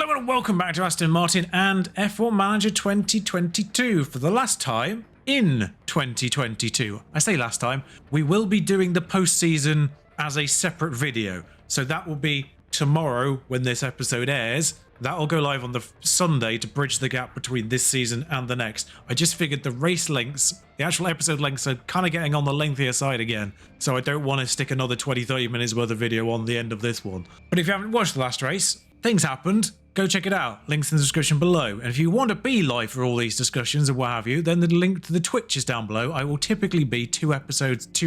Hello and welcome back to Aston Martin and F1 Manager 2022 for the last time in 2022. I say last time, we will be doing the post-season as a separate video. So that will be tomorrow when this episode airs. That will go live on the Sunday to bridge the gap between this season and the next. I just figured the race lengths, the actual episode lengths are kind of getting on the lengthier side again. So I don't want to stick another 20-30 minutes worth of video on the end of this one. But if you haven't watched the last race, things happened. Go check it out. Links in the description below. And if you want to be live for all these discussions and what have you, then the link to the Twitch is down below. I will typically be 2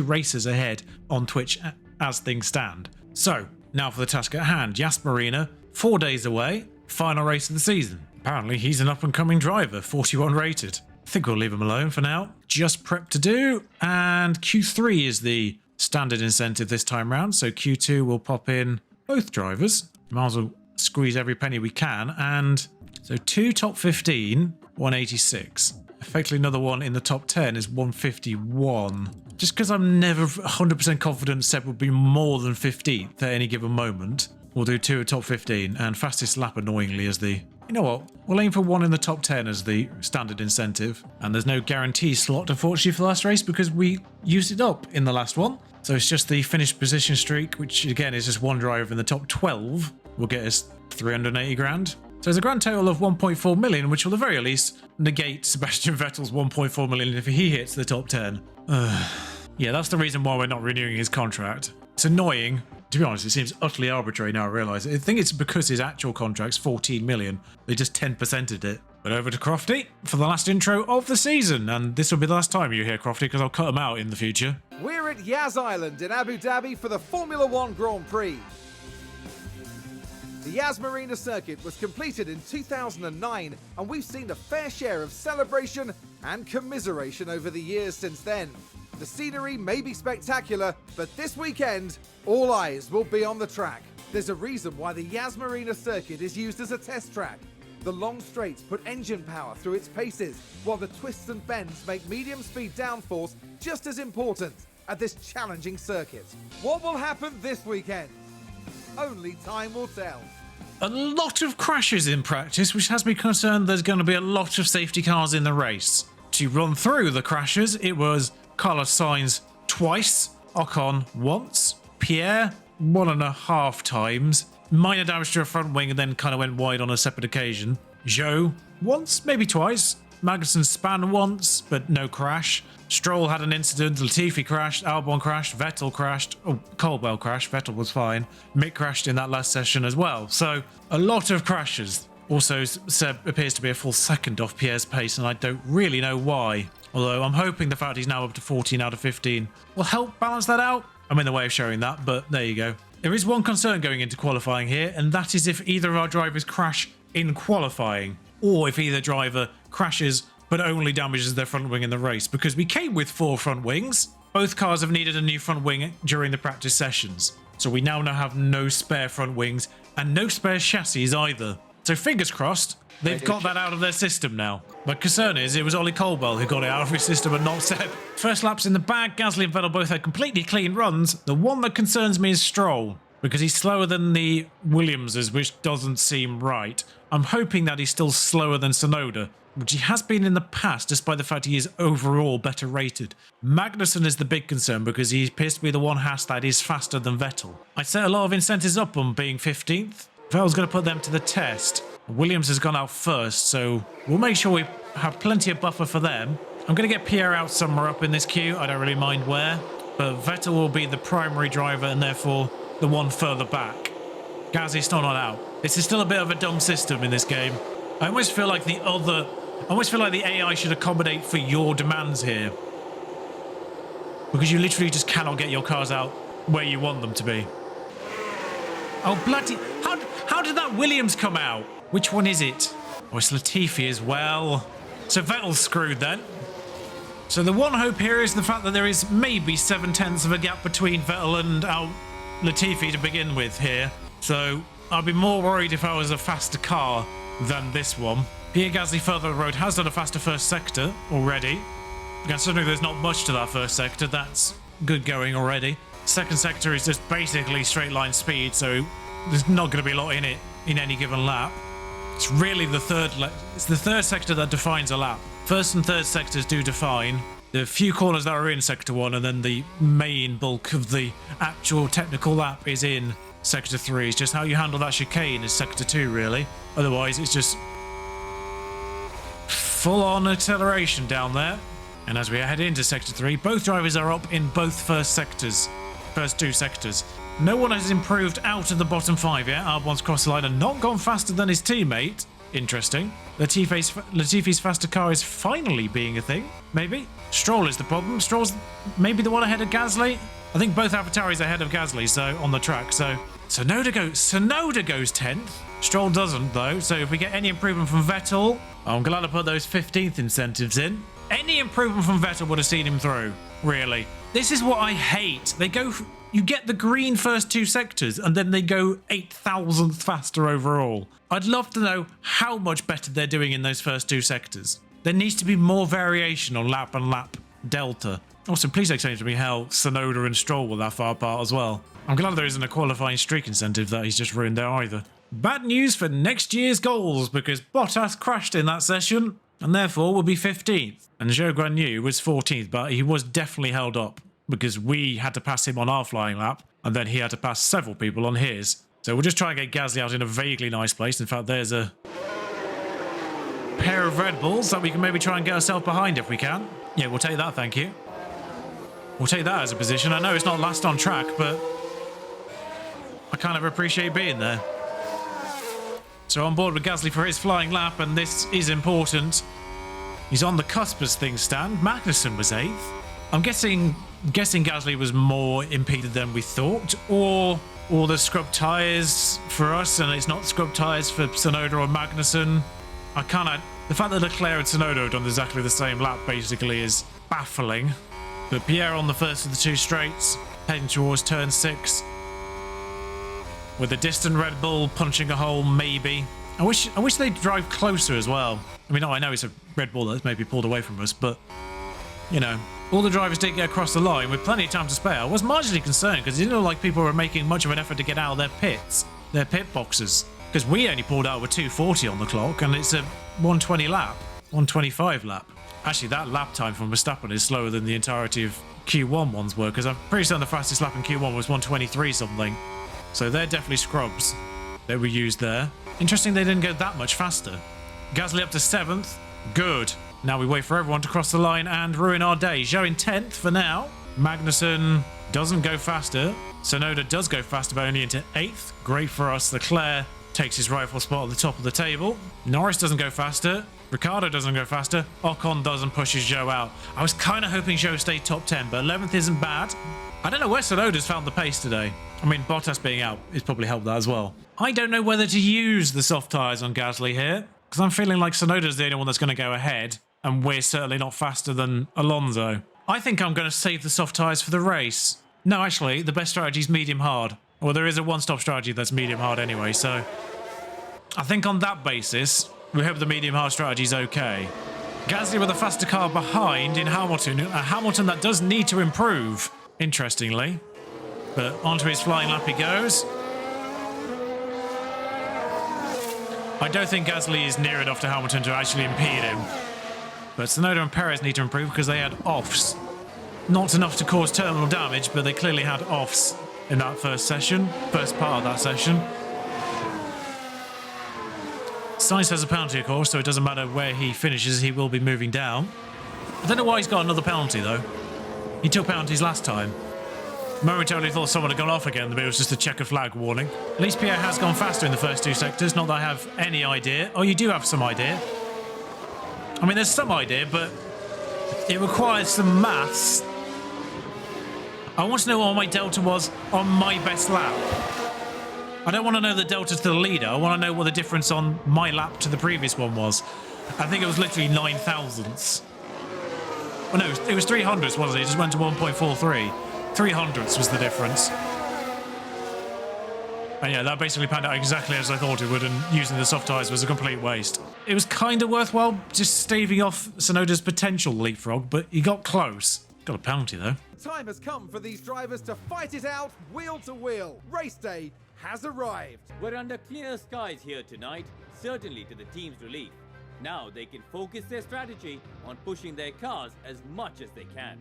races ahead on Twitch as things stand. So, now for the task at hand. Yas Marina, 4 days away. Final race of the season. Apparently he's an up-and-coming driver, 41 rated. I think we'll leave him alone for now. Just prep to do, and Q3 is the standard incentive this time round, so Q2 will pop in both drivers. Might as well squeeze every penny we can, and so 2 top 15, 186. Effectively another one in the top 10 is 151. Just because I'm never 100% confident Seb will be more than 15th at any given moment. We'll do 2 at top 15, and fastest lap annoyingly as the... You know what? We'll aim for 1 in the top 10 as the standard incentive. And there's no guarantee slot, unfortunately, for the last race because we used it up in the last one. So it's just the finished position streak, which again is just one driver in the top 12. Will get us 380 grand. So there's a grand total of 1.4 million, which will at the very least negate Sebastian Vettel's 1.4 million if he hits the top 10. Yeah, that's the reason why we're not renewing his contract. It's annoying. To be honest, it seems utterly arbitrary now I realise it. I think it's because his actual contract's 14 million. They just 10%ed it. But over to Crofty for the last intro of the season. And this will be the last time you hear Crofty because I'll cut him out in the future. We're at Yas Island in Abu Dhabi for the Formula One Grand Prix. The Yas Marina circuit was completed in 2009, and we've seen a fair share of celebration and commiseration over the years since then. The scenery may be spectacular, but this weekend, all eyes will be on the track. There's a reason why the Yas Marina circuit is used as a test track. The long straights put engine power through its paces, while the twists and bends make medium speed downforce just as important at this challenging circuit. What will happen this weekend? Only time will tell. A lot of crashes in practice, which has me concerned there's going to be a lot of safety cars in the race. To run through the crashes, it was Carlos Sainz twice, Ocon once, Pierre 1.5 times, minor damage to a front wing and then kind of went wide on a separate occasion, Zhou once, maybe twice, Magnussen span once, but no crash. Stroll had an incident, Latifi crashed, Albon crashed, Vettel crashed, Caldwell crashed, Vettel was fine. Mick crashed in that last session as well. So, a lot of crashes. Also, Seb appears to be a full second off Pierre's pace, and I don't really know why. Although, I'm hoping the fact he's now up to 14 out of 15 will help balance that out. I'm in the way of showing that, but there you go. There is one concern going into qualifying here, and that is if either of our drivers crash in qualifying, or if either driver crashes but only damages their front wing in the race, because we came with 4 front wings. Both cars have needed a new front wing during the practice sessions. So we now have no spare front wings and no spare chassis either. So fingers crossed, they've got that out of their system now. My concern is it was Ollie Caldwell who got it out of his system and not Seb. First laps in the bag, Gasly and Vettel both had completely clean runs. The one that concerns me is Stroll, because he's slower than the Williamses, which doesn't seem right. I'm hoping that he's still slower than Tsunoda, which he has been in the past, despite the fact he is overall better rated. Magnussen is the big concern because he appears to be the one Haas that is faster than Vettel. I set a lot of incentives up on being 15th. Vettel's going to put them to the test. Williams has gone out first, so we'll make sure we have plenty of buffer for them. I'm going to get Pierre out somewhere up in this queue. I don't really mind where, but Vettel will be the primary driver and therefore the one further back. Gasly's still not out. This is still a bit of a dumb system in this game. I almost feel like the AI should accommodate for your demands here. Because you literally just cannot get your cars out where you want them to be. Oh, bloody... How did that Williams come out? Which one is it? Oh, it's Latifi as well. So Vettel's screwed then. So the one hope here is the fact that there is maybe 7/10 of a gap between Vettel and Latifi to begin with here. So I'd be more worried if I was a faster car than this one. Pierre Gasly further up the road has done a faster first sector already. Considering there's not much to that first sector, that's good going already. Second sector is just basically straight line speed, so there's not going to be a lot in it in any given lap. It's really the it's the third sector that defines a lap. First and third sectors do define the few corners that are in Sector 1, and then the main bulk of the actual technical lap is in Sector 3. It's just how you handle that chicane is Sector 2, really. Otherwise, it's just full-on acceleration down there. And as we head into Sector 3, both drivers are up in both first two sectors. No one has improved out of the bottom 5 yet. Albon's crossed the line and not gone faster than his teammate. Interesting. Latifi's faster car is finally being a thing, maybe? Stroll is the problem. Stroll's maybe the one ahead of Gasly. I think both AlphaTauri's ahead of Gasly, so on the track. So Tsunoda goes 10th. Stroll doesn't, though. So if we get any improvement from Vettel, I'm glad I put those 15th incentives in. Any improvement from Vettel would have seen him through, really. This is what I hate. You get the green first two sectors, and then they go 8,000th faster overall. I'd love to know how much better they're doing in those first two sectors. There needs to be more variation on lap and lap delta. Also, please explain to me how Tsunoda and Stroll were that far apart as well. I'm glad there isn't a qualifying streak incentive that he's just ruined there either. Bad news for next year's goals, because Bottas crashed in that session, and therefore will be 15th. And Zhou Guanyu was 14th, but he was definitely held up, because we had to pass him on our flying lap, and then he had to pass several people on his. So we'll just try and get Gasly out in a vaguely nice place. In fact, there's a pair of Red Bulls that we can maybe try and get ourselves behind if we can. Yeah, we'll take that, thank you. We'll take that as a position. I know it's not last on track, but I kind of appreciate being there. So on board with Gasly for his flying lap, and this is important. He's on the cusp as things stand. Magnussen was 8th. I'm guessing Gasly was more impeded than we thought, or the scrub tyres for us, and it's not scrub tyres for Tsunoda or Magnussen. The fact that Leclerc and Tsunoda have done exactly the same lap basically is baffling. But Pierre on the first of the two straights, heading towards turn 6. With a distant Red Bull punching a hole, maybe. I wish they'd drive closer as well. I mean, I know it's a Red Bull that's maybe pulled away from us, but, you know, all the drivers did get across the line with plenty of time to spare. I was marginally concerned because it didn't look like people were making much of an effort to get out of their pit boxes. Because we only pulled out with 240 on the clock, and it's a 120 lap, 125 lap. Actually, that lap time from Verstappen is slower than the entirety of Q1 ones were, because I'm pretty certain the fastest lap in Q1 was 123 something. So they're definitely scrubs that were used there. Interesting they didn't go that much faster. Gasly up to 7th. Good. Now we wait for everyone to cross the line and ruin our day. Zhou in 10th for now. Magnussen doesn't go faster. Tsunoda does go faster, but only into 8th. Great for us. Leclerc takes his rightful spot at the top of the table. Norris doesn't go faster. Ricciardo doesn't go faster. Ocon doesn't push his Zhou out. I was kind of hoping Zhou stayed top 10, but 11th isn't bad. I don't know where Tsunoda's found the pace today. I mean, Bottas being out has probably helped that as well. I don't know whether to use the soft tyres on Gasly here, because I'm feeling like Tsunoda's the only one that's going to go ahead, and we're certainly not faster than Alonso. I think I'm going to save the soft tyres for the race. No, actually, the best strategy is medium hard. Well, there is a one-stop strategy that's medium hard anyway, so I think on that basis, we hope the medium hard strategy is okay. Gasly with a faster car behind in Hamilton, a Hamilton that does need to improve, interestingly. But onto his flying lap he goes. I don't think Gasly is near enough to Hamilton to actually impede him. But Tsunoda and Perez need to improve because they had offs. Not enough to cause terminal damage, but they clearly had offs in that first part of that session. Sainz has a penalty, of course, so it doesn't matter where he finishes, he will be moving down. I don't know why he's got another penalty, though. He took penalties last time. Momentarily thought someone had gone off again, but it was just a checkered flag warning. At least Pierre has gone faster in the first two sectors, not that I have any idea. Oh, you do have some idea. I mean, there's some idea, but it requires some maths. I want to know what my delta was on my best lap. I don't want to know the delta to the leader. I want to know what the difference on my lap to the previous one was. I think it was literally 9 thousandths. Oh no, it was 300ths, wasn't it? It just went to 1.43. 300ths was the difference. And yeah, that basically panned out exactly as I thought it would, and using the soft tyres was a complete waste. It was kind of worthwhile just staving off Tsunoda's potential leapfrog, but he got close. Got a penalty though. Time has come for these drivers to fight it out wheel to wheel. Race day has arrived. We're under clear skies here tonight, certainly to the team's relief. Now they can focus their strategy on pushing their cars as much as they can.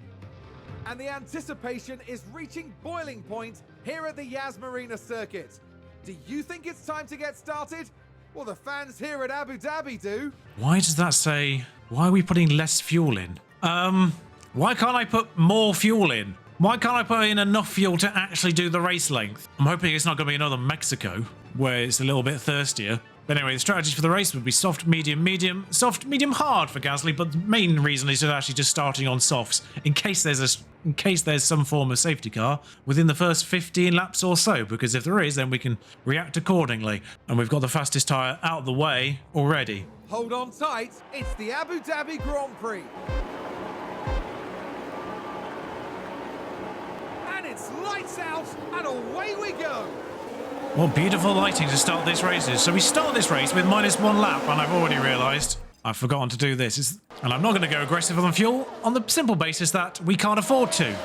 And the anticipation is reaching boiling point here at the Yas Marina circuit. Do you think it's time to get started? Well, the fans here at Abu Dhabi do. Why does that say... Why are we putting less fuel in? Why can't I put more fuel in? Why can't I put in enough fuel to actually do the race length? I'm hoping it's not going to be another Mexico, where it's a little bit thirstier. But anyway, the strategy for the race would be soft, medium, medium, soft, medium, hard for Gasly. But the main reason is that actually just starting on softs in case there's some form of safety car within the first 15 laps or so. Because if there is, then we can react accordingly. And we've got the fastest tyre out of the way already. Hold on tight. It's the Abu Dhabi Grand Prix. And it's lights out and away we go. What beautiful lighting to start this race is. So we start this race with -1 lap, and I've already realised I've forgotten to do this. And I'm not going to go aggressive on the fuel on the simple basis that we can't afford to.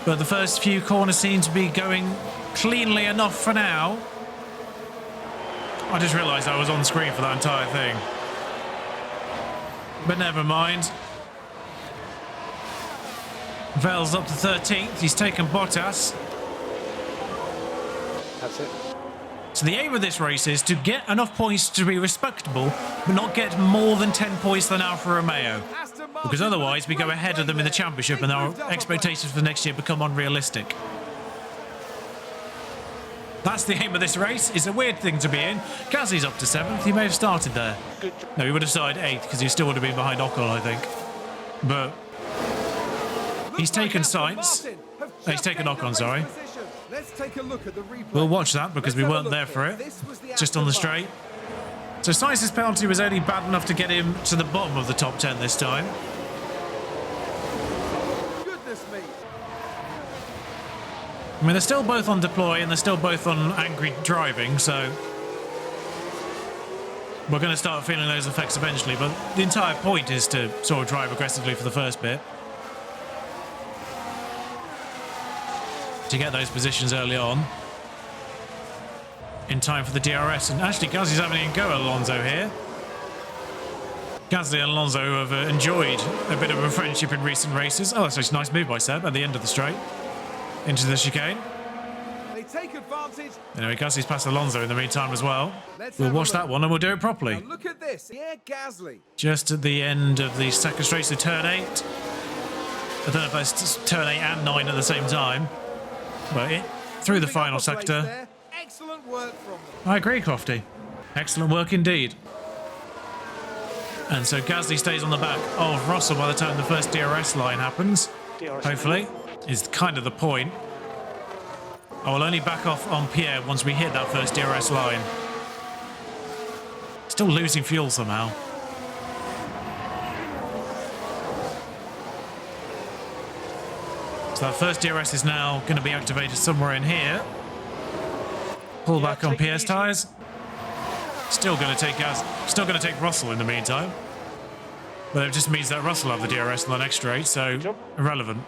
But the first few corners seem to be going cleanly enough for now. I just realised I was on screen for that entire thing. But never mind. Vettel's up to 13th. He's taken Bottas. That's it. So the aim of this race is to get enough points to be respectable, but not get more than 10 points than Alfa Romeo. Because otherwise we go ahead of them in the championship and our expectations for next year become unrealistic. That's the aim of this race. It's a weird thing to be in. Gasly's up to 7th. He may have started there. No, he would have started 8th because he still would have been behind Ocon, I think. But he's taken Sainz. He's taken Ocon, sorry. Let's take a look at the replay. We'll watch that because we weren't there for it. Just on the straight. So Sainz's penalty was only bad enough to get him to the bottom of the top 10 this time. Goodness me. I mean, they're still both on deploy and they're still both on angry driving, so we're going to start feeling those effects eventually. But the entire point is to sort of drive aggressively for the first bit, to get those positions early on in time for the DRS. And actually, Gasly's having a go at Alonso here. Gasly and Alonso have enjoyed a bit of a friendship in recent races. Oh, that's a nice move by Seb at the end of the straight into the chicane. They take advantage. Anyway, Gasly's passed Alonso in the meantime as well. We'll watch that one and we'll do it properly. Now look at this. Yeah, Gasly. Just at the end of the second straight, so turn 8. I don't know if that's turn 8 and 9 at the same time. But through the final sector. Excellent work from them. I agree, Crofty. Excellent work indeed. And so Gasly stays on the back of Russell by the time the first DRS line happens. Hopefully, is kind of the point. I will only back off on Pierre once we hit that first DRS line. Still losing fuel somehow. So that first DRS is now going to be activated somewhere in here. Pull back on Pierre's tyres. Still going to take Russell in the meantime. But it just means that Russell will have the DRS on the next straight, so irrelevant.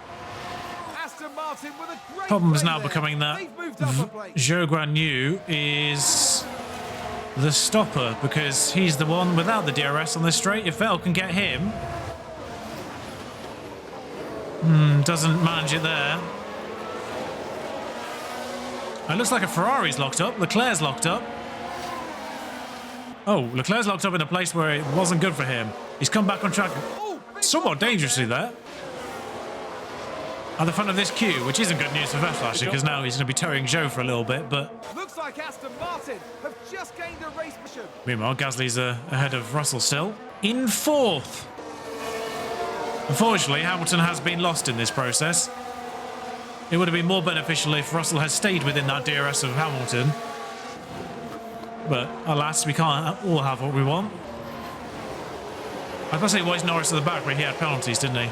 Aston Martin with a great Problem is play now there. becoming that They've moved up a place. Zhou Guanyu is the stopper because he's the one without the DRS on this straight. If Vettel can get him, doesn't manage it there. It looks like a Ferrari's locked up. Leclerc's locked up. Oh, Leclerc's locked up in a place where it wasn't good for him. He's come back on track somewhat dangerously there. At the front of this queue, which isn't good news for Vettel actually, because now he's going to be towing Zhou for a little bit, but Looks like Aston Martin have just gained a race position. meanwhile, Gasly's ahead of Russell still. In 4th. Unfortunately, Hamilton has been lost in this process. It would have been more beneficial if Russell had stayed within that DRS of Hamilton. But alas, we can't all have what we want. I was going to say, why is Norris at the back where he had penalties, didn't he?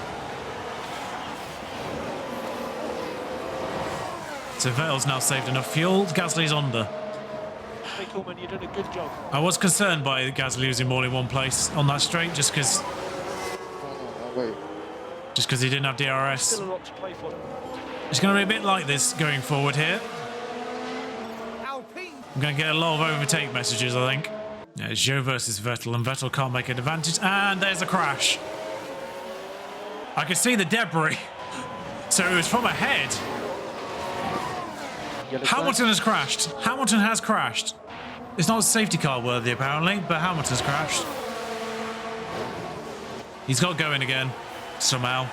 So Vettel's now saved enough fuel. Gasly's under. Hey Coleman, you've done a good job. I was concerned by Gasly losing more in one place on that straight just because he didn't have DRS. Still a lot to play for. It's going to be a bit like this going forward here. Alpine I'm going to get a lot of overtake messages, I think. Yeah, it's Zhou versus Vettel, and Vettel can't make an advantage. And there's a crash. I can see the debris. So it was from ahead. Hamilton has crashed. Hamilton has crashed. It's not safety car worthy, apparently, but Hamilton's crashed. He's got going again, somehow.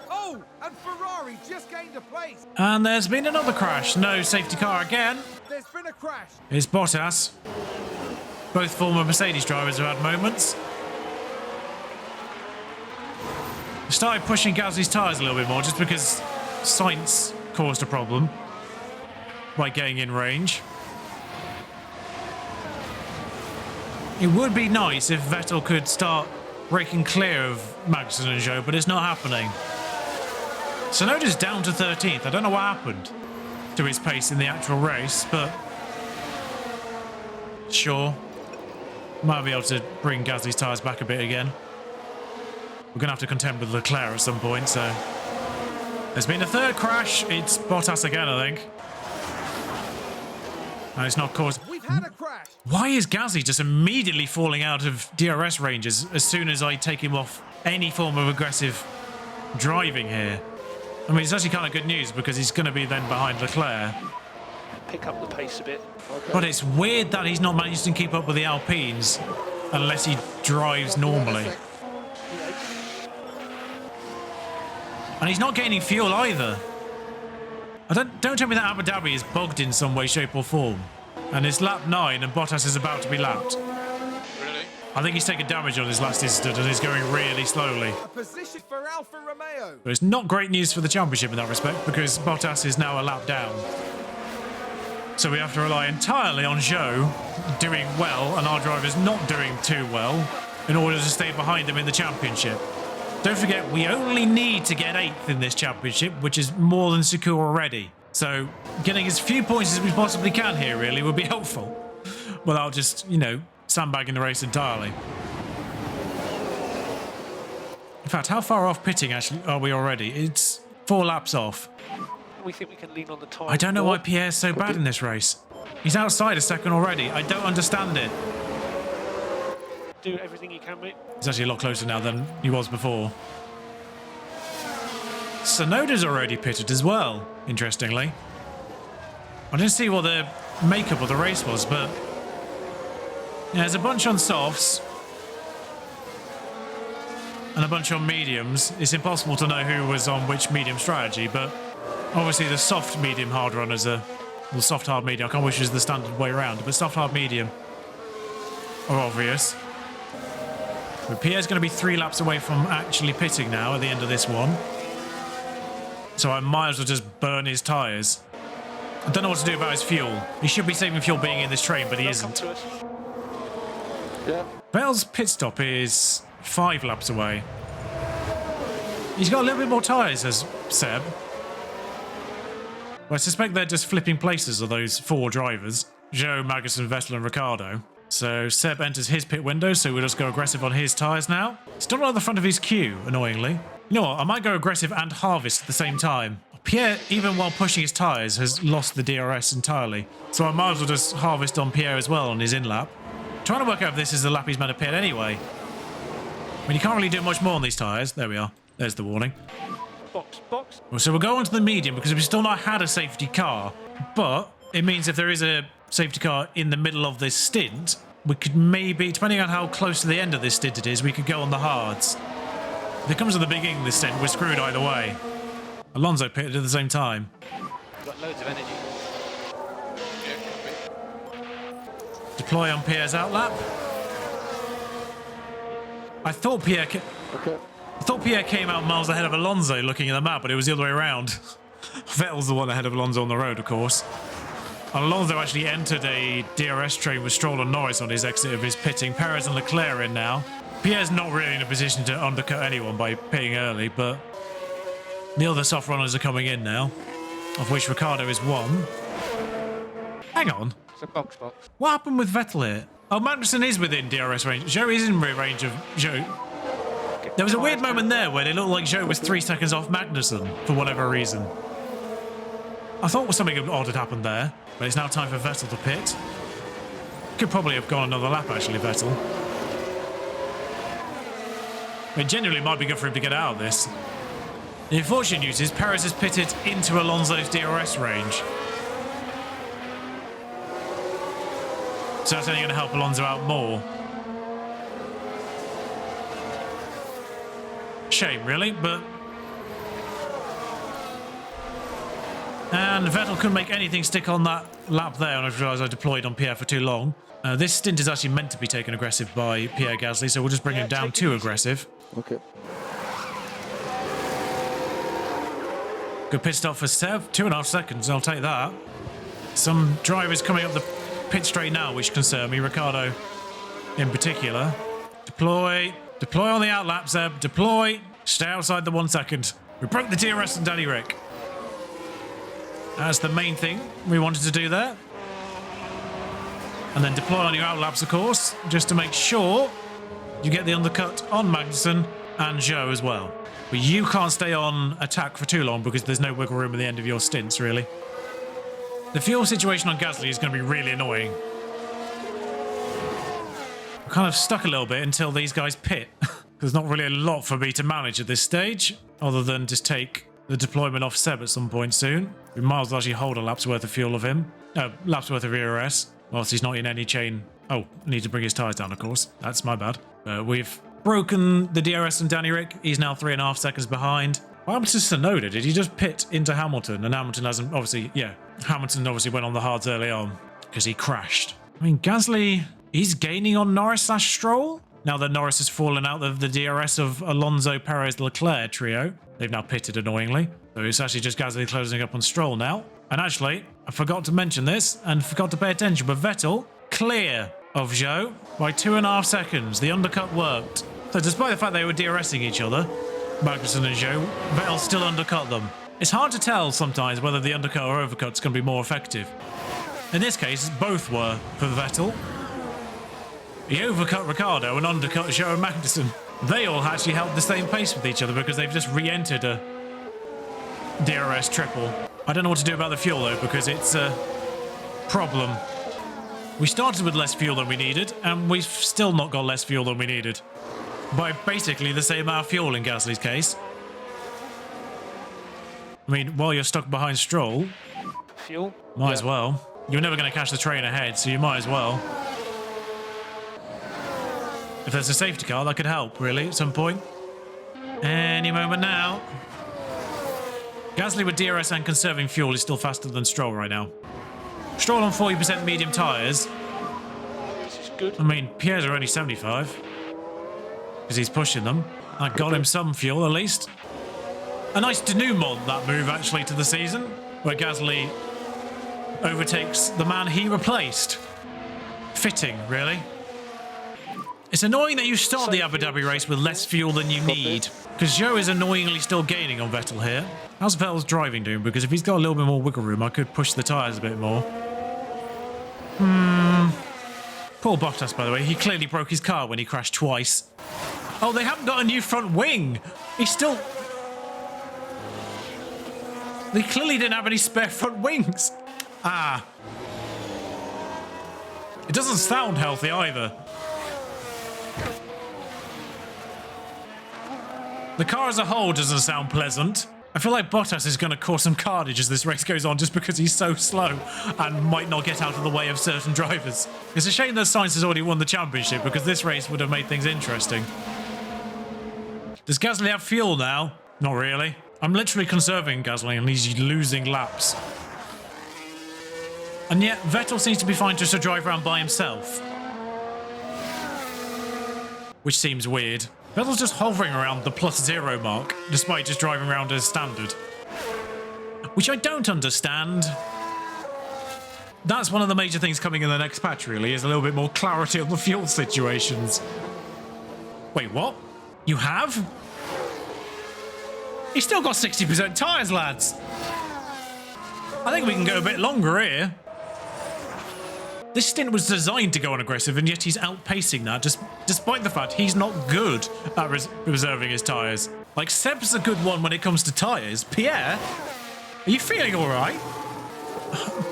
Oh, and Ferrari just gained a place. And there's been another crash. No safety car again. There's been a crash. It's Bottas. Both former Mercedes drivers have had moments. Started pushing Gasly's tyres a little bit more just because Sainz caused a problem by getting in range. It would be nice if Vettel could start breaking clear of Magnussen and Zhou, but it's not happening. Tsunoda's down to 13th. I don't know what happened to his pace in the actual race, but sure. Might be able to bring Gasly's tyres back a bit again. We're going to have to contend with Leclerc at some point, so... There's been a third crash. It's Bottas again, I think. And it's not caused... We've had a crash. Why is Gasly just immediately falling out of DRS ranges as soon as I take him off any form of aggressive driving here? I mean, it's actually kind of good news because he's going to be then behind Leclerc. Pick up the pace a bit. Okay. But it's weird that he's not managed to keep up with the Alpines unless he drives normally. And he's not gaining fuel either. Don't tell me that Abu Dhabi is bugged in some way, shape or form. And it's lap 9 and Bottas is about to be lapped. Really? I think he's taken damage on his last instant and is going really slowly. A position for Alfa Romeo. But it's not great news for the championship in that respect because Bottas is now a lap down. So we have to rely entirely on Zhou doing well and our drivers not doing too well in order to stay behind them in the championship. Don't forget, we only need to get 8th in this championship, which is more than secure already. So getting as few points as we possibly can here really would be helpful without just, you know, sandbagging the race entirely. In fact, how far off pitting actually are we already? It's 4 laps off. We think we can lean on the tyre. I don't know why Pierre's so bad in this race. He's outside a second already. I don't understand it. Do everything you can, mate. He's actually a lot closer now than he was before. Tsunoda's already pitted as well, interestingly. I didn't see what the makeup of the race was, but yeah, there's a bunch on softs and a bunch on mediums. It's impossible to know who was on which medium strategy, but obviously the soft, medium, hard runners are... Well, soft, hard, medium. I can't wish it was the standard way around, but soft, hard, medium are obvious. But Pierre's going to be 3 laps away from actually pitting now at the end of this one. So I might as well just burn his tyres. I don't know what to do about his fuel. He should be saving fuel being in this train, but he isn't. Yeah. Vettel's pit stop is 5 laps away. He's got a little bit more tyres, as Seb. Well, I suspect they're just flipping places of those 4 drivers. Zhou, Magnussen, Vettel and Ricciardo. So Seb enters his pit window, so we'll just go aggressive on his tyres now. Still not at the front of his queue, annoyingly. You know what, I might go aggressive and harvest at the same time. Pierre, even while pushing his tyres, has lost the DRS entirely. So I might as well just harvest on Pierre as well on his in-lap. Trying to work out if this is the lap he's meant to pit anyway. I mean, you can't really do much more on these tyres. There we are. There's the warning. Box. Well, so we'll go on to the medium because we've still not had a safety car. But it means if there is a safety car in the middle of this stint, we could maybe, depending on how close to the end of this stint it is, we could go on the hards. If it comes to the beginning of this stint, we're screwed either way. Alonso pitted at the same time. You've got loads of energy. Yeah, could be. Deploy on Pierre's outlap. I thought Pierre came out miles ahead of Alonso looking at the map, but it was the other way around. Vettel's the one ahead of Alonso on the road, of course. And Alonso actually entered a DRS train with Stroll and Norris on his exit of his pitting. Perez and Leclerc in now. Pierre's not really in a position to undercut anyone by pitting early, but the other soft runners are coming in now, of which Ricciardo is one. Hang on. It's a box. What happened with Vettel here? Oh, Magnussen is within DRS range. Zhou is in range of Zhou. There was a weird moment there where it looked like Zhou was 3 seconds off Magnussen for whatever reason. I thought something odd had happened there, but it's now time for Vettel to pit. Could probably have gone another lap, actually, Vettel. It genuinely might be good for him to get out of this. The unfortunate news is Perez has pitted into Alonso's DRS range. So that's only going to help Alonso out more. Shame, really, but... And Vettel couldn't make anything stick on that lap there, and I realised I deployed on Pierre for too long. This stint is actually meant to be taken aggressive by Pierre Gasly, so we'll just bring him down to aggressive. Okay. Good pit stop for Seb. 2.5 seconds, I'll take that. Some drivers coming up the pit straight now, which concern me. Ricardo in particular. Deploy. Deploy on the outlap, Seb. Deploy. Stay outside the 1 second. We broke the DRS and Danny Rick. That's the main thing we wanted to do there. And then deploy on your outlaps, of course, just to make sure you get the undercut on Magnussen and Zhou as well. But you can't stay on attack for too long because there's no wiggle room at the end of your stints, really. The fuel situation on Gasly is going to be really annoying. I'm kind of stuck a little bit until these guys pit. There's not really a lot for me to manage at this stage, other than just take the deployment off Seb at some point soon. We might as well actually hold a lap's worth of fuel of him. Lap's worth of ERS, whilst he's not in any chain. Oh, need to bring his tyres down, of course. That's my bad. We've broken the DRS and Danny Rick. He's now 3.5 seconds behind. What happened to Tsunoda? Did he just pit into Hamilton? And Hamilton hasn't, obviously, yeah. Hamilton obviously went on the hards early on because he crashed. I mean, Gasly, he's gaining on Norris/Stroll. Now that Norris has fallen out of the DRS of Alonso, Perez, Leclerc trio. They've now pitted annoyingly. So it's actually just Gasly closing up on Stroll now. And actually, I forgot to mention this and forgot to pay attention, but Vettel clear of Zhou by 2.5 seconds. The undercut worked. So despite the fact they were DRSing each other, Magnussen and Zhou, Vettel still undercut them. It's hard to tell sometimes whether the undercut or overcut's going to be more effective. In this case, both were for Vettel. He overcut Ricardo and undercut Zhou and Magnussen. They all actually held the same pace with each other because they've just re-entered a DRS triple. I don't know what to do about the fuel though, because it's a problem. We started with less fuel than we needed, and we've still not got less fuel than we needed. By basically the same amount of fuel in Gasly's case. I mean, while you're stuck behind Stroll, Fuel? might as well. You're never going to catch the train ahead, so you might as well. If there's a safety car, that could help, really, at some point. Any moment now. Gasly with DRS and conserving fuel is still faster than Stroll right now. Stroll on 40% medium tyres. This is good. I mean, Pierre's are only 75. Because he's pushing them. That got him some fuel, at least. A nice denouement, that move, actually, to the season. Where Gasly overtakes the man he replaced. Fitting, really. It's annoying that you start the Abu Dhabi race with less fuel than you need. Because Zhou is annoyingly still gaining on Vettel here. How's Vettel's driving doing? Because if he's got a little bit more wiggle room, I could push the tyres a bit more. Poor Bottas, by the way. He clearly broke his car when he crashed twice. Oh, they haven't got a new front wing. He's still... They clearly didn't have any spare front wings. Ah. It doesn't sound healthy either. The car as a whole doesn't sound pleasant. I feel like Bottas is going to cause some carnage as this race goes on just because he's so slow and might not get out of the way of certain drivers. It's a shame that Sainz has already won the championship because this race would have made things interesting. Does Gasly have fuel now? Not really. I'm literally conserving Gasly and he's losing laps. And yet Vettel seems to be fine just to drive around by himself. Which seems weird. Vettel's just hovering around the +0 mark, despite just driving around as standard. Which I don't understand. That's one of the major things coming in the next patch, really, is a little bit more clarity on the fuel situations. Wait, what? You have? He's still got 60% tyres, lads. I think we can go a bit longer here. This stint was designed to go on aggressive, and yet he's outpacing that, despite the fact he's not good at reserving his tyres. Like, Seb's a good one when it comes to tyres. Pierre, are you feeling all right?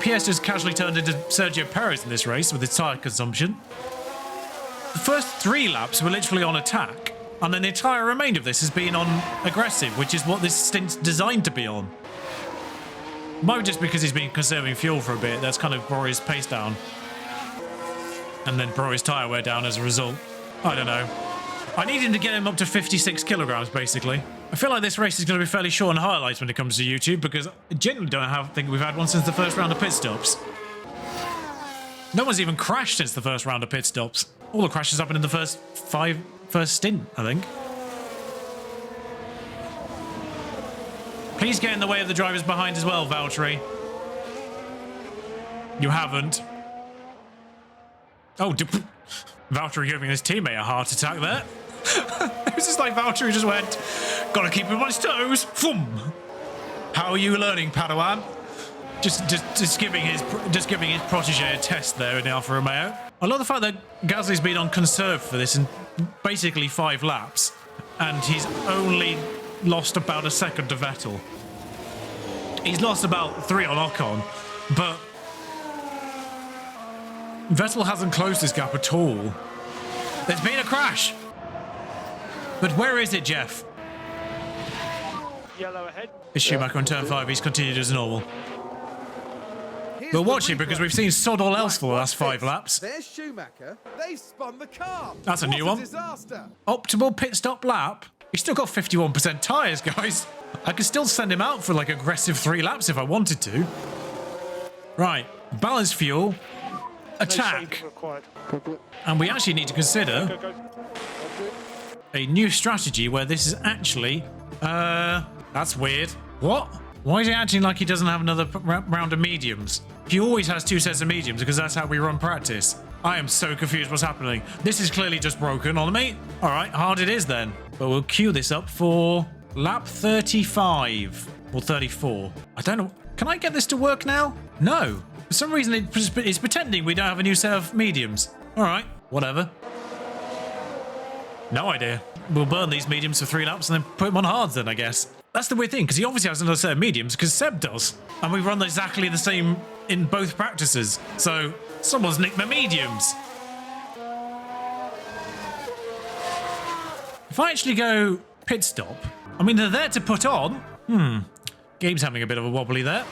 Pierce just casually turned into Sergio Perez in this race with his tyre consumption. The first 3 laps were literally on attack, and then the entire remainder of this has been on aggressive, which is what this stint's designed to be on. Might just because he's been conserving fuel for a bit, that's kind of brought his pace down. And then brought his tyre wear down as a result. I don't know. I need him to get him up to 56 kilograms, basically. I feel like this race is going to be fairly short on highlights when it comes to YouTube, because I genuinely don't think we've had one since the first round of pit stops. No one's even crashed since the first round of pit stops. All the crashes happened in the first stint, I think. Please get in the way of the drivers behind as well, Valtteri. You haven't. Oh, Valtteri giving his teammate a heart attack there. It was just like Valtteri just went, gotta keep him on his toes. Boom. How are you learning, Padawan? Just giving his protege a test there in the Alfa Romeo. I love the fact that Gasly's been on conserve for this in basically 5 laps, and he's only lost about a second to Vettel. He's lost about 3 on Ocon, but Vettel hasn't closed this gap at all. There's been a crash. But where is it, Jeff? Yellow ahead. It's Schumacher on turn 5. He's continued as normal. Here's We'll the watch it because we've seen sod all else for the last 5 Right, laps. There's Schumacher. They've spun the car. That's a What new one. Disaster. Optimal pit stop lap. He's still got 51% tyres, guys. I could still send him out for like aggressive 3 laps if I wanted to. Right, balance fuel, attack, saving required. and we actually need to consider Go. a new strategy where this is actually, that's weird. What? Why is he acting like he doesn't have another round of mediums? He always has 2 sets of mediums because that's how we run practice. I am so confused what's happening. This is clearly just broken on me. All right, hard it is then. But we'll queue this up for lap 35 or 34. I don't know. Can I get this to work now? No. For some reason, it's pretending we don't have a new set of mediums. All right, whatever. No idea. We'll burn these mediums for 3 laps and then put them on hards then, I guess. That's the weird thing, because he obviously has another set of mediums, because Seb does. And we run exactly the same in both practices. So, someone's nicked my mediums. If I actually go pit stop, I mean, they're there to put on. Gabe's having a bit of a wobbly there.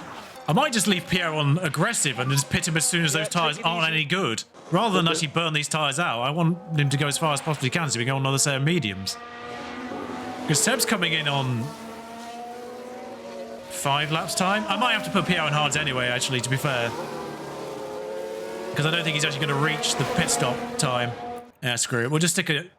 I might just leave Pierre on aggressive and just pit him as soon as those tyres aren't any good. Rather than actually burn these tyres out, I want him to go as far as possibly can so we go on another set of mediums. Because Seb's coming in on 5 laps time. I might have to put Pierre on hards anyway, actually, to be fair. Because I don't think he's actually going to reach the pit stop time. Yeah, screw it. We'll just stick it.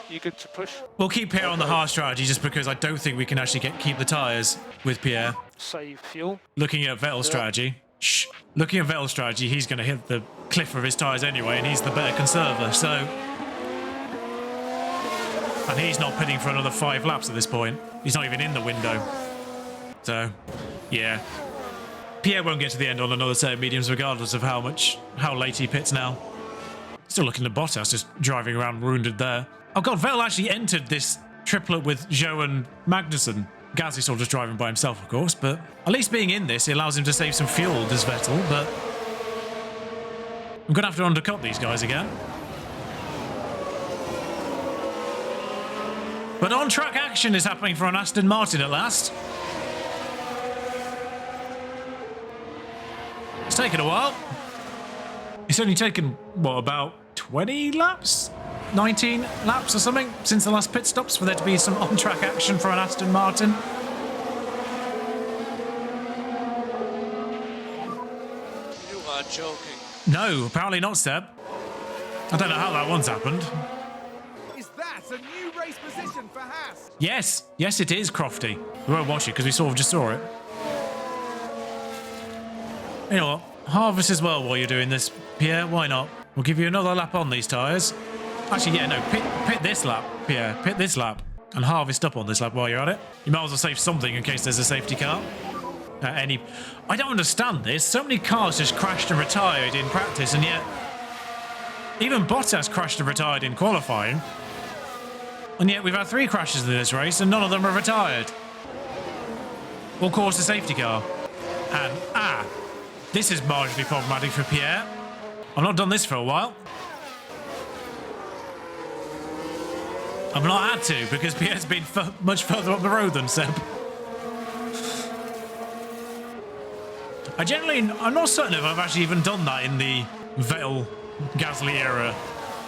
You good to push? We'll keep Pierre on the hard strategy just because I don't think we can actually keep the tyres with Pierre. Save fuel. Looking at Vettel's strategy. Shh. Looking at Vettel's strategy, he's going to hit the cliff of his tyres anyway, and he's the better conserver, so... And he's not pitting for another 5 laps at this point. He's not even in the window. So, yeah. Pierre won't get to the end on another set of mediums regardless of how late he pits now. Still looking at Bottas just driving around wounded there. Oh god, Vettel actually entered this triplet with Zhou and Magnussen. Gasly's still just driving by himself, of course, but at least being in this, it allows him to save some fuel, does Vettel, but I'm going to have to undercut these guys again. But on-track action is happening for an Aston Martin at last. It's taken a while. It's only taken, what, about 20 laps? 19 laps or something since the last pit stops for there to be some on-track action for an Aston Martin. You are joking. No, apparently not, Seb. I don't know how that one's happened. Is that a new race position for Haas? Yes, yes it is, Crofty. We won't watch it because we sort of just saw it. You know what? Harvest as well while you're doing this, Pierre. Why not? We'll give you another lap on these tyres. Actually, yeah, no, pit this lap, Pierre. Pit this lap. And harvest up on this lap while you're at it. You might as well save something in case there's a safety car. I don't understand this. So many cars just crashed and retired in practice, and yet even Bottas crashed and retired in qualifying. And yet we've had 3 crashes in this race, and none of them are retired. Or caused a safety car. And, This is marginally problematic for Pierre. I've not done this for a while. I've not had to because Pierre's been much further up the road than Seb. I'm not certain if I've actually even done that in the Vettel Gasly era.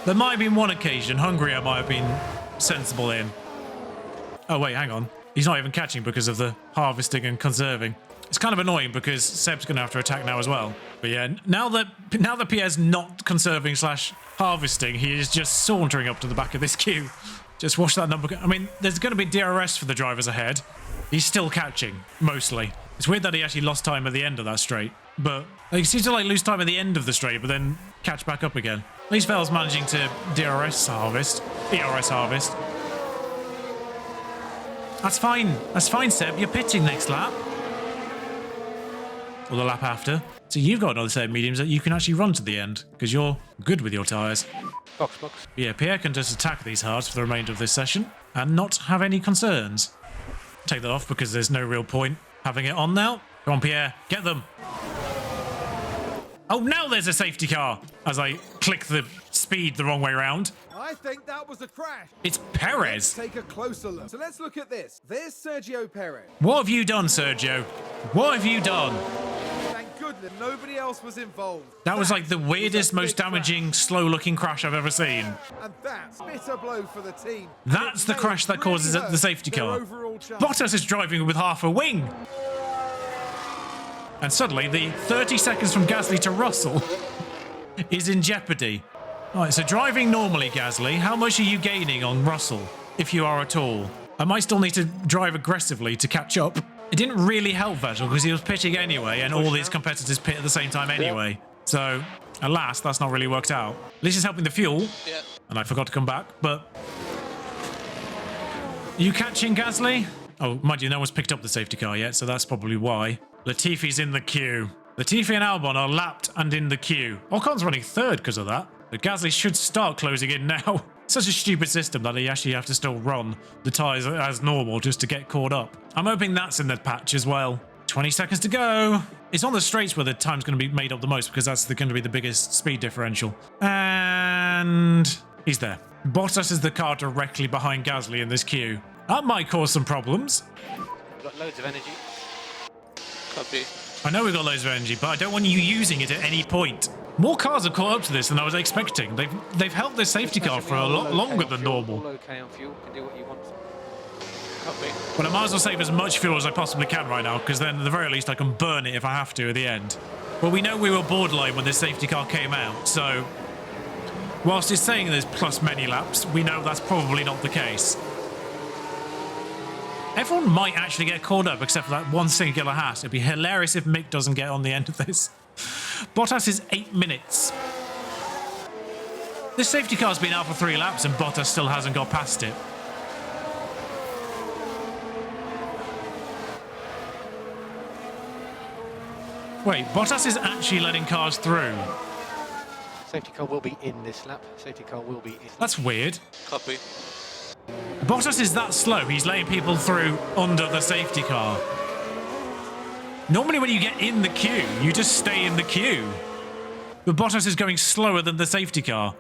There might have been one occasion. Hungary I might have been sensible in. Oh wait, hang on. He's not even catching because of the harvesting and conserving. It's kind of annoying because Seb's going to have to attack now as well. But yeah, now that Pierre's not conserving / harvesting, he is just sauntering up to the back of this queue. Just watch that number. I mean, there's going to be DRS for the drivers ahead. He's still catching, mostly. It's weird that he actually lost time at the end of that straight. But he seems to lose time at the end of the straight, but then catch back up again. At least Vettel's managing to ERS harvest. That's fine. That's fine, Seb. You're pitching next lap. Or the lap after. So you've got another set of mediums that you can actually run to the end because you're good with your tyres. Box. Yeah, Pierre can just attack these hards for the remainder of this session and not have any concerns. Take that off because there's no real point having it on now. Come on, Pierre. Get them. Oh, now there's a safety car as I click the speed the wrong way around. I think that was a crash. It's Perez. Let's take a closer look. So let's look at this. There's Sergio Perez. What have you done, Sergio? What have you done? Thank goodness nobody else was involved. That was like the weirdest, most damaging, slow-looking crash I've ever seen. And that's bitter blow for the team. That's the crash that causes the safety car. Bottas is driving with half a wing. And suddenly, the 30 seconds from Gasly to Russell is in jeopardy. All right, so driving normally, Gasly, how much are you gaining on Russell, if you are at all? I might still need to drive aggressively to catch up. It didn't really help Vettel because he was pitting anyway, and all these competitors pit at the same time anyway. So, alas, that's not really worked out. At least it's helping the fuel. Yeah. And I forgot to come back, but... Are you catching, Gasly? Oh, mind you, no one's picked up the safety car yet, so that's probably why. Latifi's in the queue. Latifi and Albon are lapped and in the queue. Ocon's running third because of that. But Gasly should start closing in now. Such a stupid system that he actually have to still run the tyres as normal just to get caught up. I'm hoping that's in the patch as well. 20 seconds to go. It's on the straights where the time's going to be made up the most because that's going to be the biggest speed differential. And he's there. Bottas is the car directly behind Gasly in this queue. That might cause some problems. We've got loads of energy. Copy. I know we've got loads of energy, but I don't want you using it at any point. More cars have caught up to this than I was expecting. They've held this safety car for a lot longer than normal. All okay on fuel. Can do what you want. Copy. But I might as well save as much fuel as I possibly can right now, because then at the very least I can burn it if I have to at the end. Well, we know we were borderline when this safety car came out, so whilst it's saying there's plus many laps, we know that's probably not the case. Everyone might actually get caught up except for that one singular Haas. It'd be hilarious if Mick doesn't get on the end of this. Bottas is 8 minutes. This safety car's been out for 3 laps and Bottas still hasn't got past it. Wait, Bottas is actually letting cars through. Safety car will be in this lap. Safety car will be in. That's weird. Copy. Bottas is that slow. He's letting people through under the safety car. Normally when you get in the queue, you just stay in the queue. But Bottas is going slower than the safety car.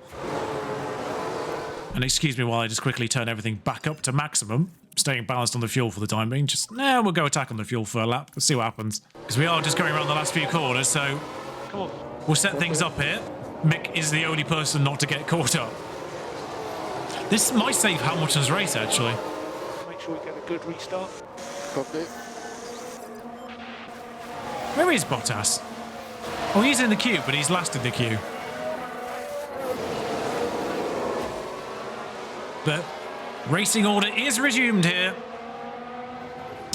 And excuse me while I just quickly turn everything back up to maximum. Staying balanced on the fuel for the time being. We'll go attack on the fuel for a lap. Let's see what happens. Because we are just going around the last few corners, so Come on. we'll set things up here. Mick is the only person not to get caught up. This might save Hamilton's race, actually. Make sure we get a good restart. Copy. Where is Bottas? Oh, he's in the queue, but he's last in the queue. But racing order is resumed here.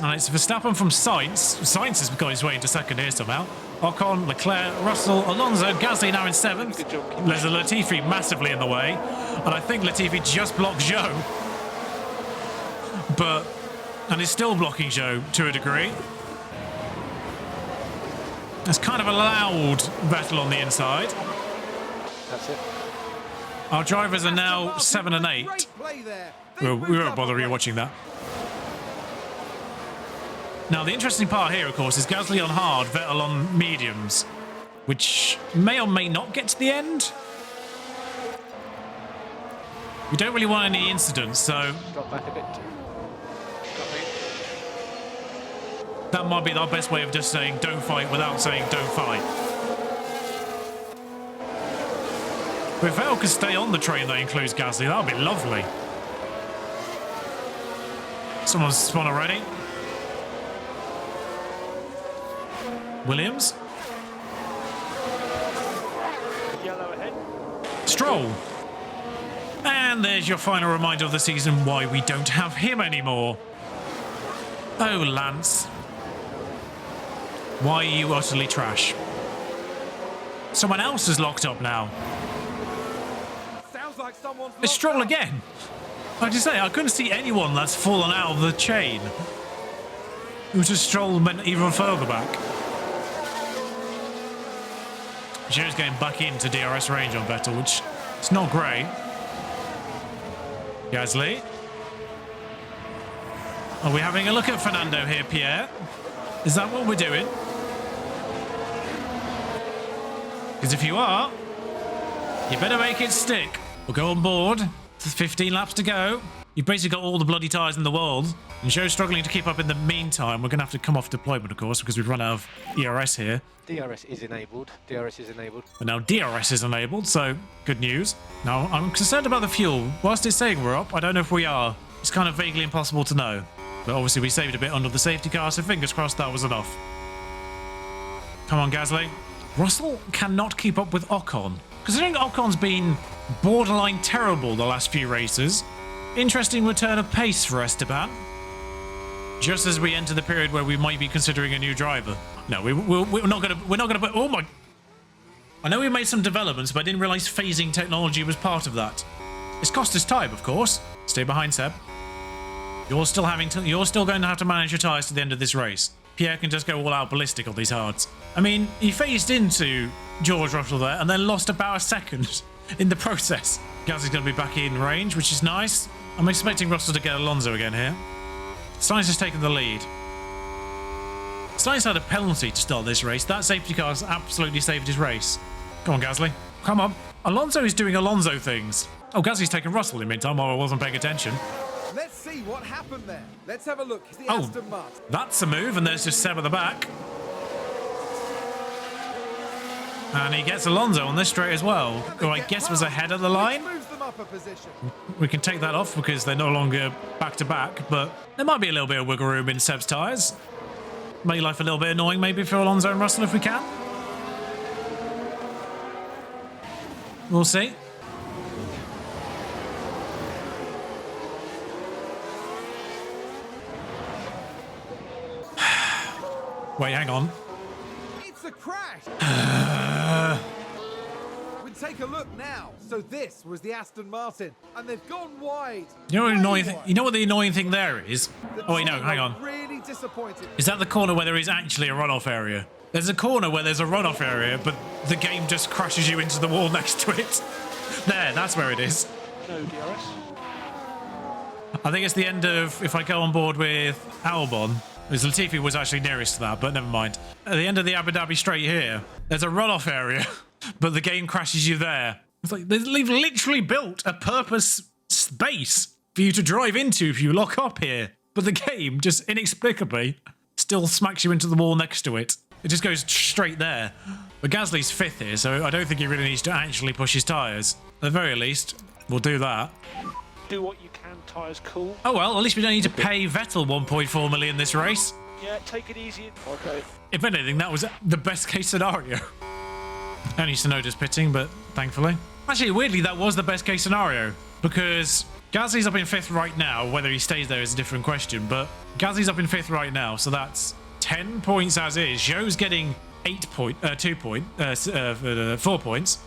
And it's Verstappen from Sainz. Sainz has got his way into second here somehow. Ocon, Leclerc, Russell, Alonso, Gasly now in 7th. Good job. There's a Latifi massively in the way. And I think Latifi just blocked Zhou. And is still blocking Zhou to a degree. It's kind of allowed Vettel on the inside. That's it. Our drivers are now 7 and 8. We won't bother rewatching that. Now, the interesting part here, of course, is Gasly on hard, Vettel on mediums. which may or may not get to the end. We don't really want any incidents, so Drop back a bit. Copy. that might be our best way of just saying don't fight without saying don't fight. But if Vettel could stay on the train that includes Gasly, that would be lovely. Someone's spun already. Williams. Yellow ahead. Stroll. And there's your final reminder of the season why we don't have him anymore. Oh, Lance. Why are you utterly trash? Someone else is locked up now. Sounds like someone's It's Stroll locked up. again. Like I say, I couldn't see anyone that's fallen out of the chain. It was just Stroll meant even further back. Joe's getting back into DRS range on Vettel, which is not great. Gasly. Are we having a look at Fernando here, Pierre? Is that what we're doing? Because if you are, you better make it stick. We'll go on board. There's 15 laps to go. You've basically got all the bloody tyres in the world. And Joe's struggling to keep up in the meantime. We're going to have to come off deployment, of course, because we've run out of ERS here. DRS is enabled. DRS is enabled. But now DRS is enabled, so good news. Now, I'm concerned about the fuel. Whilst it's saying we're up, I don't know if we are. It's kind of vaguely impossible to know. But obviously we saved a bit under the safety car, so fingers crossed that was enough. Come on, Gasly. Russell cannot keep up with Ocon. Considering Ocon's been borderline terrible the last few races, interesting return of pace for Esteban. Just as we enter the period where we might be considering a new driver. No, we're not gonna put. Oh my! I know we made some developments, but I didn't realize phasing technology was part of that. It's cost us time, of course. Stay behind, Seb. You're still going to have to manage your tyres to the end of this race. Pierre can just go all out ballistic on these hards. I mean, he phased into George Russell there and then lost about a second in the process. Gasly's going to be back in range, which is nice. I'm expecting Russell to get Alonso again here. Sainz has taken the lead. Sainz had a penalty to start this race. That safety car has absolutely saved his race. Come on, Gasly. Come on. Alonso is doing Alonso things. Oh, Gasly's taken Russell in the meantime while I wasn't paying attention. Let's see what happened there. Let's have a look at the Oh, Aston Martin. that's a move, and there's just Seb at the back. And he gets Alonso on this straight as well, who I guess was ahead of the line. Which moves them up a position. We can take that off because they're no longer back-to-back, but there might be a little bit of wiggle room in Seb's tyres. Make life a little bit annoying maybe for Alonso and Russell if we can. We'll see. Wait, hang on. It's a crash. We take a look now. So this was the Aston Martin, and they've gone wide. You know what, Way wide. you know what the annoying thing there is? The Oh wait, no, team hang are on. Really disappointed. Is that the corner where there is actually a runoff area? There's a corner where there's a runoff area, but the game just crashes you into the wall next to it. There, that's where it is. No DRS. I think it's the end of, if I go on board with Albon, because Latifi was actually nearest to that, but never mind. At the end of the Abu Dhabi straight here, there's a runoff area, but the game crashes you there. It's like they've literally built a purpose space for you to drive into if you lock up here. But the game just inexplicably still smacks you into the wall next to it. It just goes straight there. But Gasly's fifth here, so I don't think he really needs to actually push his tyres. At the very least, we'll do that. Do what you can. Tyres cool. Oh well, at least we don't need to pay Vettel 1.4 million this race. Yeah, take it easy. Okay. If anything, that was the best case scenario. Only Tsunoda's pitting, but thankfully. Actually, weirdly, that was the best case scenario because Gasly's up in fifth right now. Whether he stays there is a different question, but Gasly's up in fifth right now, so that's 10 points as is. Zhou's getting 4 points.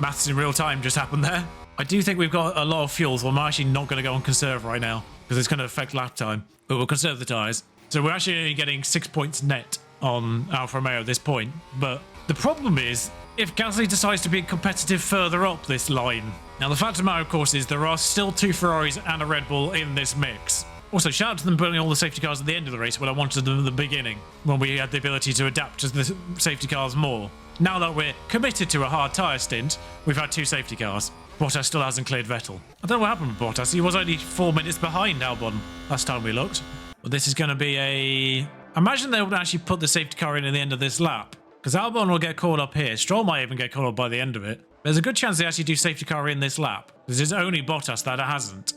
Maths in real time just happened there. I do think we've got a lot of fuel, so I'm actually not going to go on conserve right now because it's going to affect lap time, but we'll conserve the tyres. So we're actually only getting 6 points net on Alfa Romeo at this point, but the problem is if Gasly decides to be competitive further up this line. Now the fact of the matter, of course, is there are still 2 Ferraris and a Red Bull in this mix. Also, shout out to them putting all the safety cars at the end of the race when I wanted them at the beginning, when we had the ability to adapt to the safety cars more. Now that we're committed to a hard tyre stint, we've had 2 safety cars. Bottas still hasn't cleared Vettel. I don't know what happened with Bottas. He was only 4 minutes behind Albon last time we looked. But this is going to be a... Imagine they would actually put the safety car in at the end of this lap. Because Albon will get caught up here. Stroll might even get caught up by the end of it. There's a good chance they actually do safety car in this lap. Because it's only Bottas that hasn't.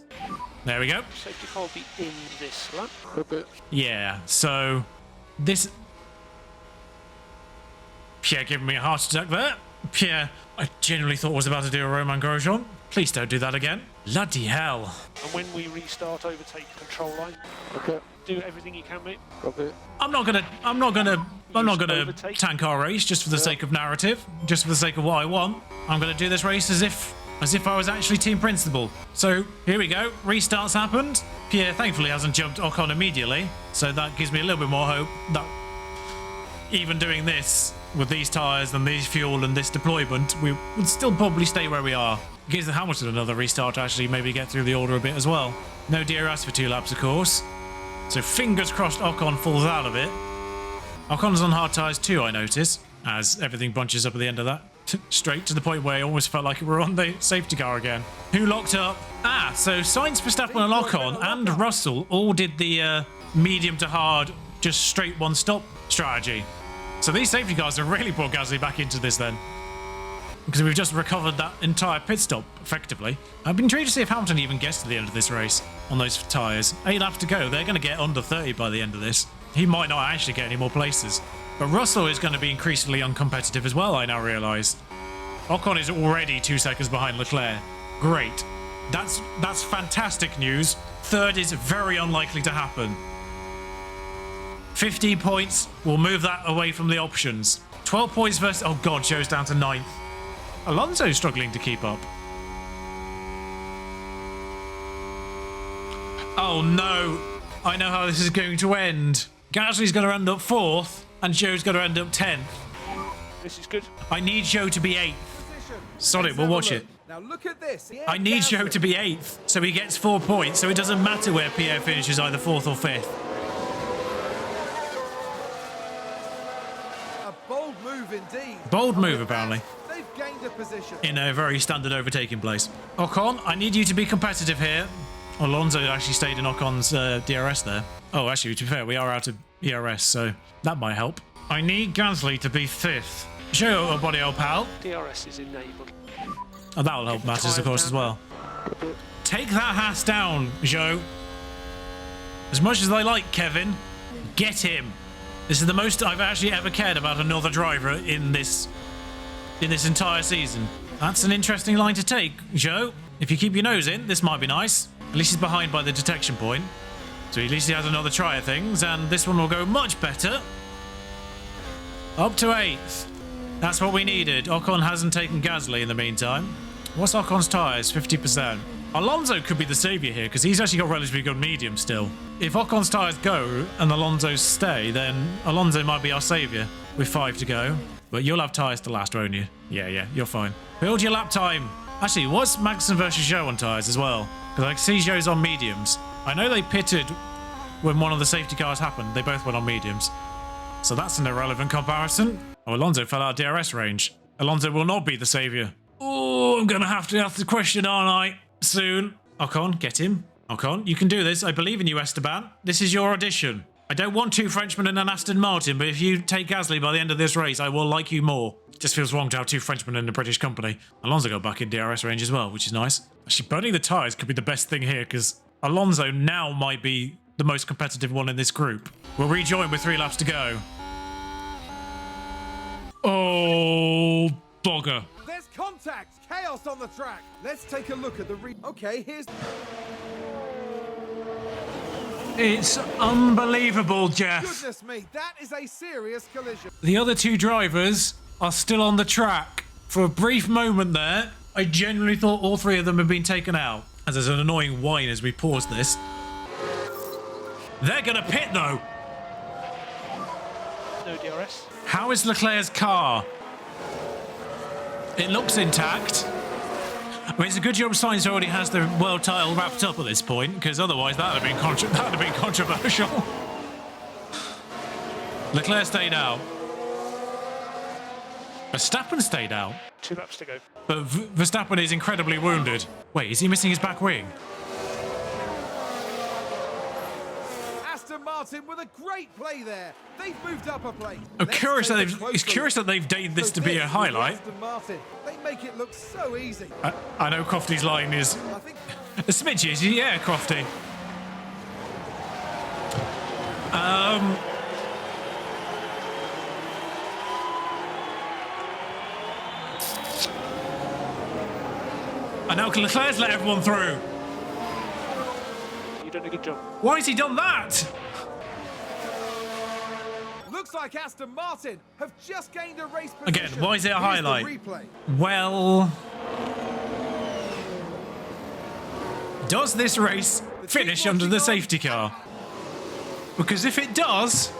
There we go. Safety car will be in this lap. Could be. Yeah, so... This... Pierre giving me a heart attack there. Pierre, I genuinely thought was about to do a Romain Grosjean. Please don't do that again. Bloody hell. And when we restart, overtake the control line. Okay. Do everything you can, mate. Copy. I'm not gonna tank our race just for the sake of narrative, just for the sake of what I want. I'm gonna do this race as if I was actually team principal. So here we go. Restarts happened. Pierre thankfully hasn't jumped Ocon immediately, so that gives me a little bit more hope that even doing this with these tyres and these fuel and this deployment, we would still probably stay where we are. Gives the Hamilton another restart to actually maybe get through the order a bit as well. No DRS for 2 laps, of course. So fingers crossed Ocon falls out of it. Ocon's on hard tyres too, I notice, as everything bunches up at the end of that. Straight to the point where I almost felt like we're on the safety car again. Who locked up? So Sainz, Verstappen and Ocon and Russell all did the medium to hard, just straight one stop strategy. So these safety cars have really brought Gasly back into this then. Because we've just recovered that entire pit stop, effectively. I've been intrigued to see if Hamilton even gets to the end of this race on those tyres. 8 laps to go. They're going to get under 30 by the end of this. He might not actually get any more places. But Russell is going to be increasingly uncompetitive as well, I now realise. Ocon is already 2 seconds behind Leclerc. Great. That's fantastic news. Third is very unlikely to happen. 15 points will move that away from the options. 12 points versus... Oh god, Joe's down to 9th. Alonso's struggling to keep up. Oh no. I know how this is going to end. Gasly's going to end up 4th and Joe's going to end up 10th. This is good. I need Joe to be 8th. Sorry, we'll watch it. Now look at this. I need Joe to be 8th so he gets 4 points, so it doesn't matter where Pierre finishes, either 4th or 5th. A bold move indeed. Bold move, apparently. They've gained a position. In a very standard overtaking place. Ocon, I need you to be competitive here. Alonso actually stayed in Ocon's DRS there. Oh, actually, to be fair, we are out of ERS, so that might help. I need Gasly to be 5th. Show your body, old pal. DRS is enabled. Oh, that'll help matters, of course, as well. Take that Haas down, Joe. As much as I like Kevin, get him. This is the most I've actually ever cared about another driver in this entire season. That's an interesting line to take, Joe. If you keep your nose in, this might be nice. At least he's behind by the detection point. So at least he has another try of things, and this one will go much better. Up to 8th. That's what we needed. Ocon hasn't taken Gasly in the meantime. What's Ocon's tyres? 50%. Alonso could be the saviour here, because he's actually got relatively good medium still. If Ocon's tyres go and Alonso's stay, then Alonso might be our saviour with 5 to go. But you'll have tyres to last, won't you? Yeah, you're fine. Build your lap time. Actually, what's Magnussen versus Zhou on tyres as well? Because I see Zhou's on mediums. I know they pitted when one of the safety cars happened. They both went on mediums. So that's an irrelevant comparison. Oh, Alonso fell out of DRS range. Alonso will not be the saviour. Oh, I'm going to have the question, aren't I? Soon. Ocon, get him. Ocon, you can do this. I believe in you, Esteban. This is your audition. I don't want 2 Frenchmen and an Aston Martin, but if you take Gasly by the end of this race, I will like you more. It just feels wrong to have 2 Frenchmen in a British company. Alonso got back in DRS range as well, which is nice. Actually, burning the tyres could be the best thing here, because Alonso now might be the most competitive one in this group. We'll rejoin with 3 laps to go. Oh, bugger. There's contact. Chaos on the track. Let's take a look at the Okay, here's... It's unbelievable, Jeff. Goodness me, that is a serious collision. The other 2 drivers are still on the track. For a brief moment there, I genuinely thought all 3 of them had been taken out. As there's an annoying whine as we pause this. They're going to pit, though. No DRS. How is Leclerc's car? It looks intact. I mean, it's a good job Sainz already has the world title wrapped up at this point, because otherwise that would have been controversial. Leclerc stayed out. Verstappen stayed out, 2 laps to go. but Verstappen is incredibly wounded. Wait, is he missing his back wing? Aston Martin with a great play there. They've moved up a place. I'm curious that it's curious that they've deemed this to be a highlight. Aston Martin, they make it look so easy. I know Crofty's line is I think a smidge easy, yeah, Crofty. I know Leclerc's let everyone through. You've done a good job. Why has he done that? looks like Aston Martin have just gained a race position. Again, why is it a Here's the highlight? replay. Well, does this race finish under the safety car? Because if it does,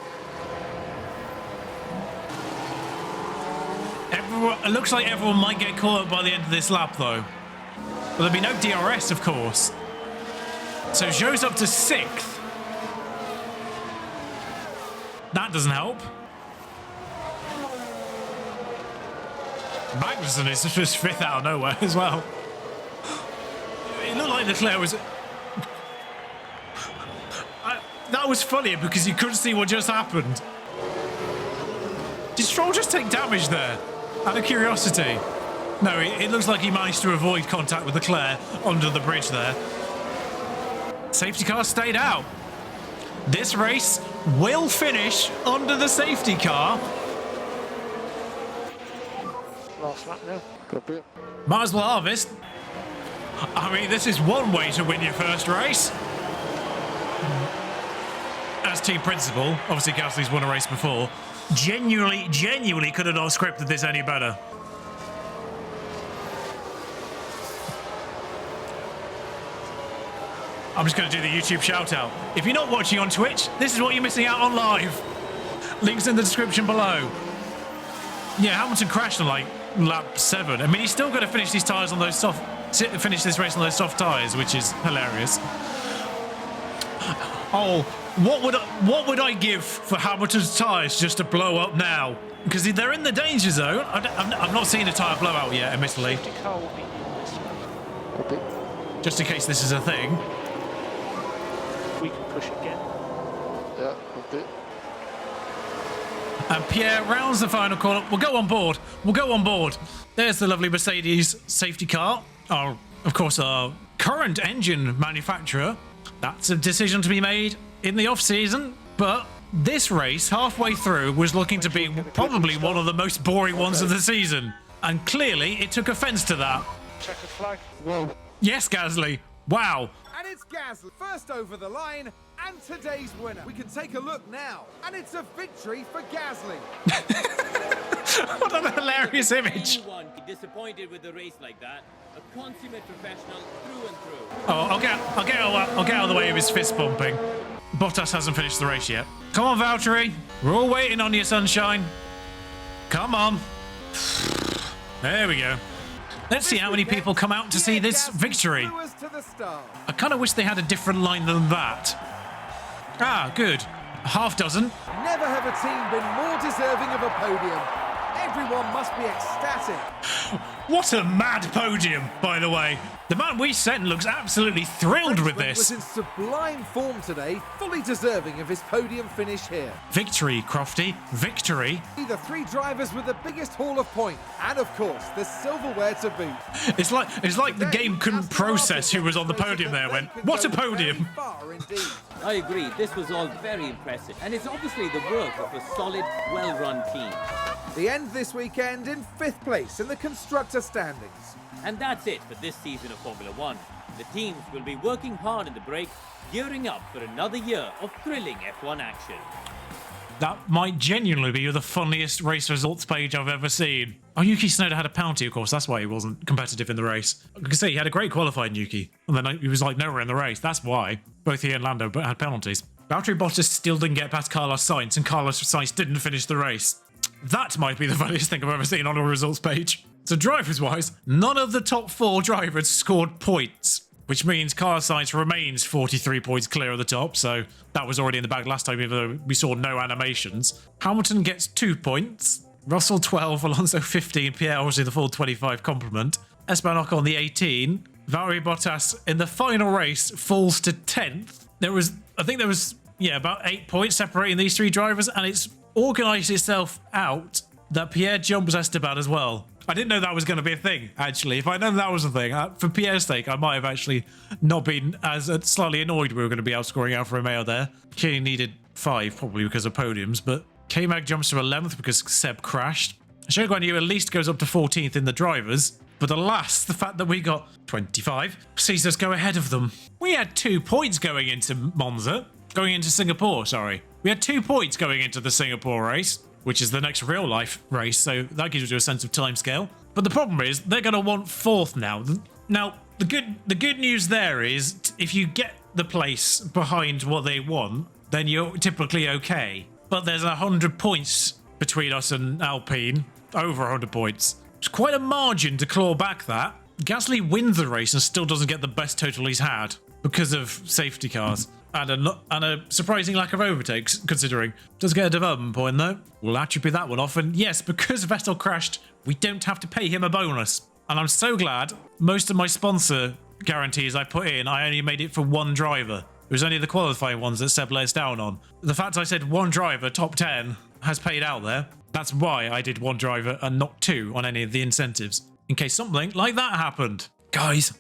it looks like everyone might get caught up by the end of this lap, though. But there'll be no DRS, of course. So Zhou's up to 6th. That doesn't help. Magnussen is just 5th out of nowhere as well. It looked like Leclerc was... that was funny because you couldn't see what just happened. Did Stroll just take damage there? Out of curiosity. No, it looks like he managed to avoid contact with Leclerc under the bridge there. Safety car stayed out. This race will finish under the safety car. Last lap now. Copy. Might as well harvest. I mean, this is one way to win your first race. As team principal, obviously Gasly's won a race before. Genuinely could have not scripted this any better. I'm just going to do the YouTube shout out. If you're not watching on Twitch, this is what you're missing out on live. Links in the description below. Yeah, Hamilton crashed on like lap 7. I mean, he's still going to finish these tyres on those finish this race on those soft tyres, which is hilarious. Oh, what would I give for Hamilton's tyres just to blow up now? Because they're in the danger zone. I've not seen a tyre blowout yet, admittedly. Safety car will be in this lap. Copy. Just in case this is a thing. We can push again. Yeah, copy. And Pierre rounds the final corner. We'll go on board. We'll go on board. There's the lovely Mercedes safety car. Of course, our current engine manufacturer. That's a decision to be made in the off-season. But this race, halfway through, was looking to be probably one of the most boring ones of the season. And clearly, it took offence to that. Checker flag. Whoa. Yes, Gasly. Wow. And it's Gasly first over the line and today's winner. We can take a look now, and it's a victory for Gasly. What a hilarious image. Anyone be disappointed with a race like that? A consummate professional through and through. Oh, I'll get out of the way of his fist bumping. Bottas hasn't finished the race yet. Come on, Valtteri. We're all waiting on you, sunshine. Come on. There we go. Let's see how many people come out to see this victory. I kind of wish they had a different line than that. Ah, good. Half dozen. Never have a team been more deserving of a podium. Everyone must be ecstatic. What a mad podium, by the way. The man we sent looks absolutely thrilled with Frenchman was this. in sublime form today, fully deserving of his podium finish here. Victory, Crofty. Victory. The 3 drivers with the biggest haul of points, and of course, the silverware to boot. It's like the game couldn't process who was on the podium there. Went, what a podium. I agree, this was all very impressive, and it's obviously the work of a solid, well-run team. The end this weekend in 5th place in the constructor standings. And that's it for this season of Formula One. The teams will be working hard in the break, gearing up for another year of thrilling F1 action. That might genuinely be the funniest race results page I've ever seen. Oh, Yuki Tsunoda had a penalty, of course. That's why he wasn't competitive in the race. I can say he had a great qualifying Yuki, and then he was like nowhere in the race. That's why. Both he and Lando had penalties. Valtteri Bottas still didn't get past Carlos Sainz, and Carlos Sainz didn't finish the race. That might be the funniest thing I've ever seen on a results page. So drivers-wise, none of the top 4 drivers scored points, which means Carlos Sainz remains 43 points clear of the top, so that was already in the bag last time, even though we saw no animations. Hamilton gets 2 points, Russell 12, Alonso 15, Pierre obviously the full 25 complement. Esteban Ocon the 18. Valtteri Bottas in the final race falls to 10th. I think there was about 8 points separating these three drivers, and it's organised itself out that Pierre jumps Esteban as well. I didn't know that was going to be a thing, actually. If I'd known that was a thing, for Pierre's sake, I might have actually not been as slightly annoyed we were going to be outscoring Alfa Romeo there. He needed 5, probably because of podiums, but K-Mag jumps to 11th because Seb crashed. Zhou Guanyu at least goes up to 14th in the drivers, but alas, the fact that we got 25 sees us go ahead of them. We had 2 points going into Singapore, sorry. We had 2 points going into the Singapore race, which is the next real life race, so that gives you a sense of timescale. But the problem is they're going to want 4th now. Now, the good news there is if you get the place behind what they want, then you're typically okay. But there's 100 points between us and Alpine, over 100 points. It's quite a margin to claw back that. Gasly wins the race and still doesn't get the best total he's had because of safety cars. And a surprising lack of overtakes, considering. Does get a development point, though. We'll attribute that one off. And yes, because Vettel crashed, we don't have to pay him a bonus. And I'm so glad most of my sponsor guarantees I put in, I only made it for one driver. It was only the qualifying ones that Seb let us down on. The fact I said one driver, top 10, has paid out there. That's why I did one driver and not 2 on any of the incentives. In case something like that happened. Guys,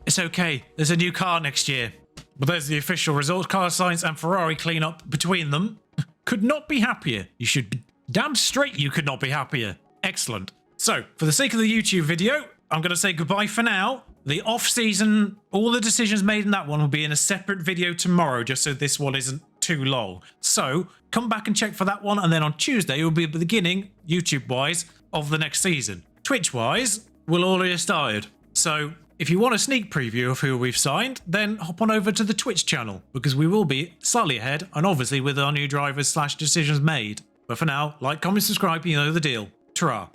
it's okay. There's a new car next year. But there's the official result. Carlos Sainz and Ferrari clean up between them. Could not be happier. You should be damn straight you could not be happier. Excellent. So, for the sake of the YouTube video, I'm going to say goodbye for now. The off-season, all the decisions made in that one will be in a separate video tomorrow, just so this one isn't too long. So, come back and check for that one, and then on Tuesday, it will be the beginning, YouTube-wise, of the next season. Twitch-wise, we'll already have started. So, if you want a sneak preview of who we've signed, then hop on over to the Twitch channel, because we will be slightly ahead, and obviously with our new drivers / decisions made. But for now, like, comment, subscribe, you know the deal. Ta-ra.